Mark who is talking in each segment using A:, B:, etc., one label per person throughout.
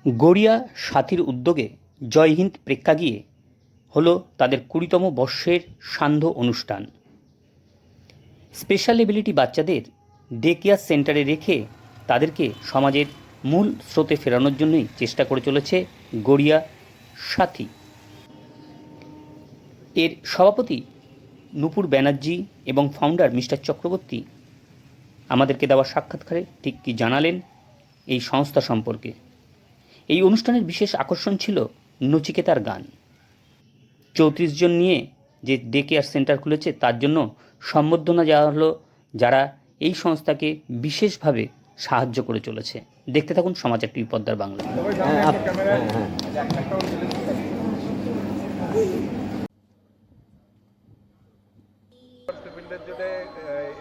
A: গড়িয়া সাথীর উদ্যোগে জয় হিন্দ প্রেক্ষাগৃহে হলো তাদের 20তম বর্ষের সান্ধ্য অনুষ্ঠান। স্পেশাল এবিলিটি বাচ্চাদের ডে কেয়ার সেন্টারে রেখে তাদেরকে সমাজের মূল স্রোতে ফেরানোর জন্যই চেষ্টা করে চলেছে গড়িয়া সাথী। এর সভাপতি নূপুর ব্যানার্জি এবং ফাউন্ডার মিস্টার চক্রবর্তী আমাদেরকে দেওয়া সাক্ষাৎকারে ঠিক কী জানালেন এই সংস্থা সম্পর্কে। এই অনুষ্ঠানের বিশেষ আকর্ষণ ছিল নচিকেতার গান। 34 জন নিয়ে যে ডে কেয়ার সেন্টার খুলেছে তার জন্য সম্বর্ধনা দেওয়া হলো যারা এই সংস্থাকে বিশেষভাবে সাহায্য করে চলেছে। দেখতে থাকুন সমাচার টিভি পদ্মার বাংলা।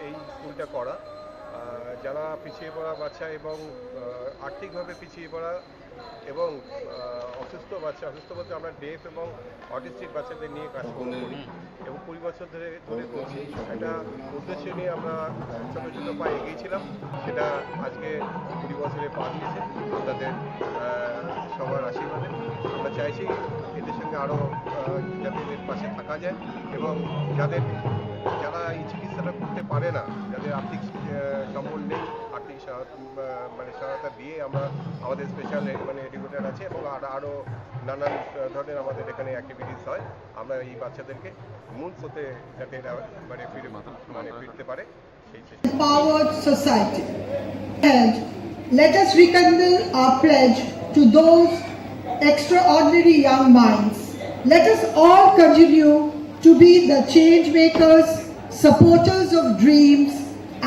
B: এই স্কুলটা করা যারা পিছিয়ে পড়া বাচ্চা এবং আর্থিকভাবে পিছিয়ে পড়া এবং অসুস্থ বলতে আমরা ডেফ এবং অটিস্টিক বাচ্চাদের নিয়ে কাজ করি এবং 20 বছর ধরে করছি। একটা উদ্দেশ্য নিয়ে আমরা ছোটো ছোটো পায়ে এগিয়েছিলাম, সেটা আজকে 20 বছরে পা দিয়েছে আপনাদের সবার আশীর্বাদে। আমরা চাইছি এদের সঙ্গে আরও যাতে এদের পাশে থাকা যায় এবং যারা এই চিকিৎসাটা করতে পারে না, যাদের আর্থিক সম্বল নেই, আর্থিক সহায়তা দিয়ে আমরা আমাদের স্পেশাল এডুকেটার আছে এবং আরও নানান ধরনের আমাদের এখানে অ্যাক্টিভিটিস হয়। আমরা এই বাচ্চাদেরকে মূল স্রোতে যাতে ফিরতে পারে সেই চেষ্টা।
C: Empowered society. And let us rekindle our pledge to those extraordinary young minds. Let us all continue to be the change makers, supporters of dreams,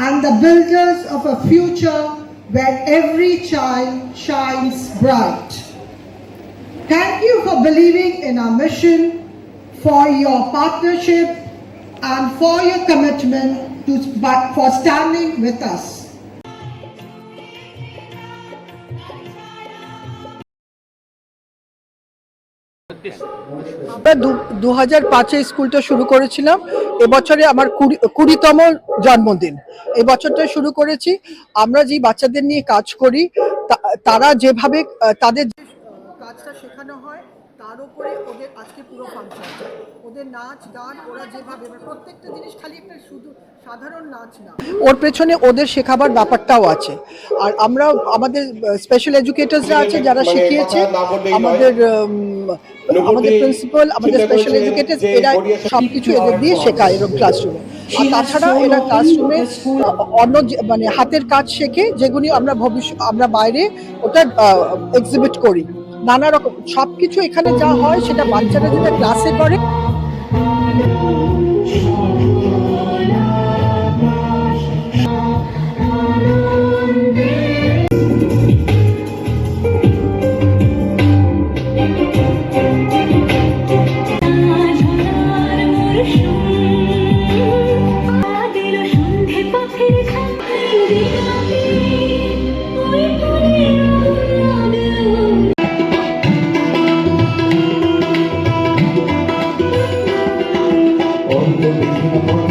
C: and the builders of a future where every child shines bright. Thank you for believing in our mission, for your partnership, and for your commitment for standing with us.
D: আমরা 2005-এ স্কুলটা শুরু করেছিলাম। এবছরে আমার 20তম জন্মদিন। এই বছরটা শুরু করেছি। আমরা যে বাচ্চাদের নিয়ে কাজ করি তারা যেভাবে তাদের কাজটা শেখানো হয় তার উপরে ওদের আজকে পুরো ফাংশন। ওদের নাচ গান ওরা যেভাবে প্রত্যেকটা জিনিস খালি একটা শুধু সাধারণ নাচ না, ওর পেছনে ওদের শেখাবার ব্যাপারটাও আছে। আর আমরা আমাদের স্পেশাল এডুকেটার্সরা আছে যারা শিখিয়েছে, আমাদের প্রিন্সিপাল, আমাদের স্পেশাল এডুকেটার্স, এরা সবকিছু এদের দিয়ে শেখায় এরকম ক্লাসরুমে। আর তাছাড়া এরা ক্লাসরুমে অন্য হাতের কাজ শেখে, যেগুলি আমরা বাইরে ওটা এক্সিবিট করি। নানা রকম সবকিছু এখানে যা হয় সেটা বাচ্চারা যেটা ক্লাসে করে।
E: Oh,